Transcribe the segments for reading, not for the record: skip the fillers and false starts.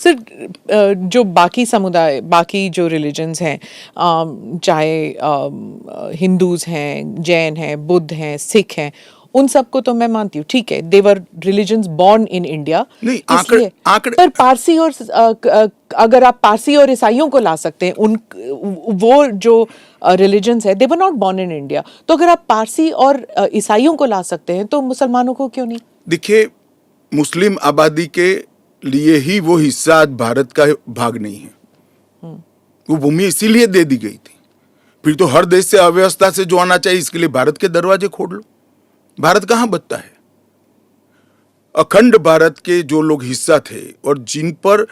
Sir जो बाकी समुदाय, बाकी जो रिलीजन्स हैं, चाहे हिंदूज हैं, जैन हैं, बुद्ध हैं, सिख हैं, उन सबको तो मैं मानती हूँ, ठीक है, देवर रिलीजन्स बॉर्न इन इंडिया, इसलिए पर पारसी और अगर आप पारसी और ईसाइयों को ला सकते हैं, उन वो जो रिलीजन्स है, they were not born in India, तो अगर आप पारसी और ईसाइयों को ला सकते हैं तो मुसलमानों को क्यों नहीं? देखिए, मुस्लिम आबादी के लिए ही वो हिस्सा आज भारत का भाग नहीं है। वो भूमि इसीलिए दे दी गई थी। फिर तो हर देश से अव्यवस्था से जो आना चाहिए, इसके लिए भारत के दरवाजे खोल लो। भारत कहां बचता है? अखंड भारत के जो लोग हिस्सा थे और जिन पर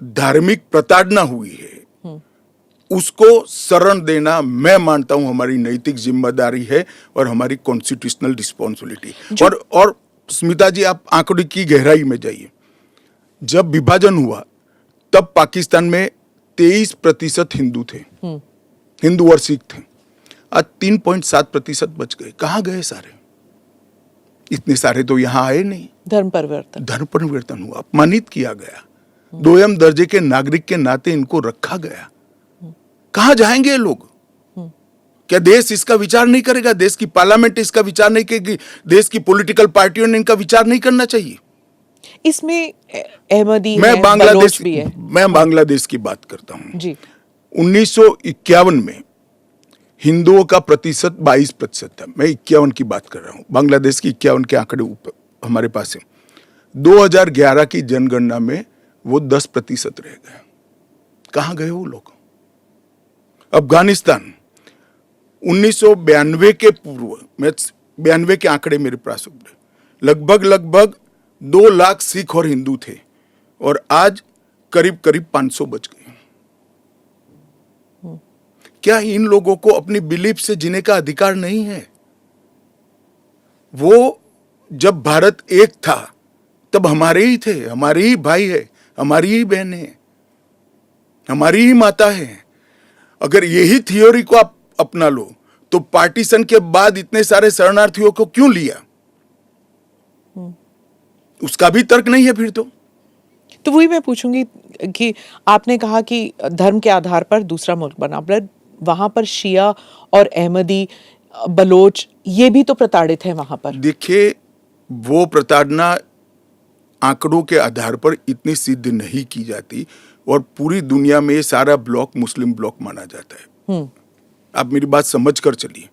धार्मिक प्रताड़ना हुई है, उसको शरण देना मैं मानता हूं हमारी नैतिक जिम्मेदारी है और हमारी कॉन्स्टिट्यूशनल रिस्पॉन्सिबिलिटी। और स्मिता जी, आप आंकड़े की गहराई में जाइए। जब विभाजन हुआ तब पाकिस्तान में 23% हिंदू थे, हिंदू और सिख थे। आज 3.7% बच गए। कहां गए सारे? इतने सारे तो यहां आए नहीं। धर्म परिवर्तन हुआ, अपमानित किया गया, दोयम दर्जे के नागरिक के नाते इनको रखा गया। कहां जाएंगे ये लोग? क्या देश इसका विचार नहीं करेगा? देश की पार्लियामेंट इसका विचार नहीं करेगी? देश की पॉलिटिकल पार्टियों ने इनका विचार नहीं करना चाहिए? इसमें अहमदी मैं है, बांग्लादेश भी है। मैं बांग्लादेश की बात करता हूं जी। 1951 में हिंदुओं का प्रतिशत 22% था। मैं 51 की बात कर रहा हूं। बांग्लादेश की 51 के आंकड़े ऊपर हमारे पास है। 2011 की जनगणना में वो 10% रह गए। कहां गए वो लोग? अफगानिस्तान 1992 के पूर्व, मैं 92 के आंकड़े मेरे पास लगभग 2 लाख सिख और हिंदू थे और आज करीब 500 बच गए। क्या इन लोगों को अपनी बिलीफ से जीने का अधिकार नहीं है? वो जब भारत एक था तब हमारे ही थे, हमारे ही भाई है, हमारी ही बहनें हैं, हमारी ही माता है। अगर यही थ्योरी को आप अपना लो तो पार्टीशन के बाद इतने सारे शरणार्थियों को क्यों लिया? उसका भी तर्क नहीं है फिर तो वही मैं पूछूंगी कि आपने कहा कि धर्म के आधार पर दूसरा मुल्क बना, पर वहां पर शिया और अहमदी, बलोच, ये भी तो प्रताड़ित है वहां पर। देखिए, वो प्रताड़ना आंकड़ों के आधार पर इतनी सिद्ध नहीं की जाती और पूरी दुनिया में ये सारा ब्लॉक मुस्लिम ब्लॉक माना जाता है। आप मेरी बात समझ कर चलिए।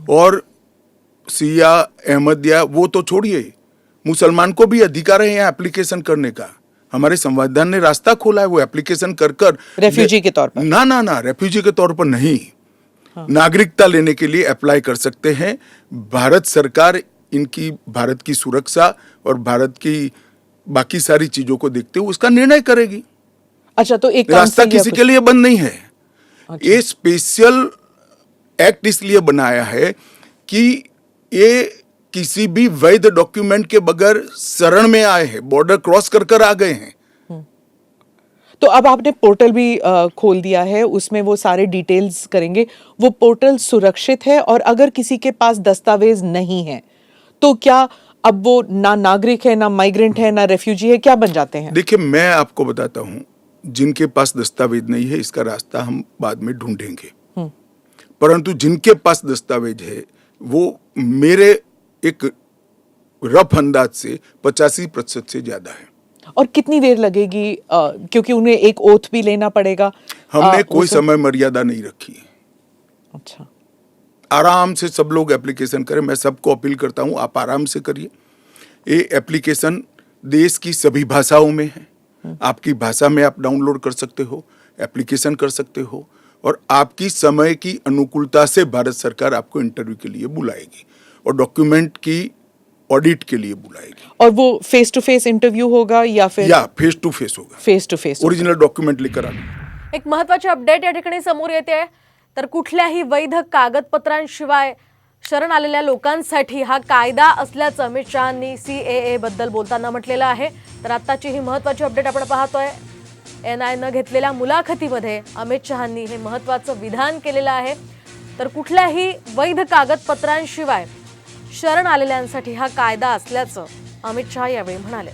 और शिया, अहमदिया वो तो छोड़िए, मुसलमान को भी अधिकार है यहाँ एप्लीकेशन करने का। हमारे संविधान ने रास्ता खोला है, वो एप्लीकेशन कर रेफ्यूजी के तौर पर ना रेफ्यूजी के तौर पर नहीं, नागरिकता लेने के लिए अप्लाई कर सकते हैं। भारत सरकार इनकी भारत की सुरक्षा और भारत की बाकी सारी चीजों को देखते हुए उसका निर्णय करेगी। अच्छा, तो एक रास्ता किसी के लिए बंद नहीं है। अच्छा। ये स्पेशल एक्ट इसलिए बनाया है कि ये किसी भी वैध डॉक्यूमेंट के बगैर शरण में आए हैं, बॉर्डर क्रॉस कर आ गए हैं। तो अब आपने पोर्टल भी खोल दिया है, उसमें वो सारे डिटेल्स करेंगे। वो पोर्टल सुरक्षित है और अगर किसी के पास दस्तावेज नहीं है तो क्या अब वो ना नागरिक है, ना माइग्रेंट है, ना रेफ्यूजी है, क्या बन जाते हैं? देखिए, मैं आपको बताता हूं, जिनके पास दस्तावेज नहीं है इसका रास्ता हम बाद में ढूंढेंगे, परंतु जिनके पास दस्तावेज है वो मेरे एक रफ अंदाज से 85% से ज्यादा है। और कितनी देर लगेगी? क्योंकि उन्हें एक ओथ भी लेना पड़ेगा। हमने कोई समय मर्यादा नहीं रखी है। अच्छा, आराम से सब लोग एप्लीकेशन करें। मैं सबको अपील करता हूं, आप आराम से करिए। ये एप्लीकेशन देश की सभी भाषाओं में है। आपकी भाषा में आप डाउनलोड कर सकते हो, एप्लीकेशन कर सकते हो और आपकी समय की अनुकूलता से भारत सरकार आपको इंटरव्यू के लिए बुलाएगी और डॉक्यूमेंट की ऑडिट के लिए बुलाएगी। और वो फेस टू फेस इंटरव्यू होगा या फिर फेस टू फेस होगा? Face to face, original document लेकर आना। एक महत्त्वाची अपडेट या ठिकाणी समोर येते, तर कुठल्याही वैध कागदपत्रांशिवाय शरण आलेल्या लोकांसाठी हा कायदा असल्याचं अमित शहांनी CAA बद्दल बोलताना म्हटलेलं आहे। तर आत्ताची ही महत्त्वाची अपडेट आपण पाहतोय। NIनं घेतलेल्या मुलाखतीमध्ये अमित शहांनी हे महत्त्वाचं विधान केलेलं आहे। तर कुठल्याही वैध कागदपत्रांशिवाय शरण आलेल्यांसाठी हा कायदा असल्याचं अमित शहा यावेळी म्हणाले।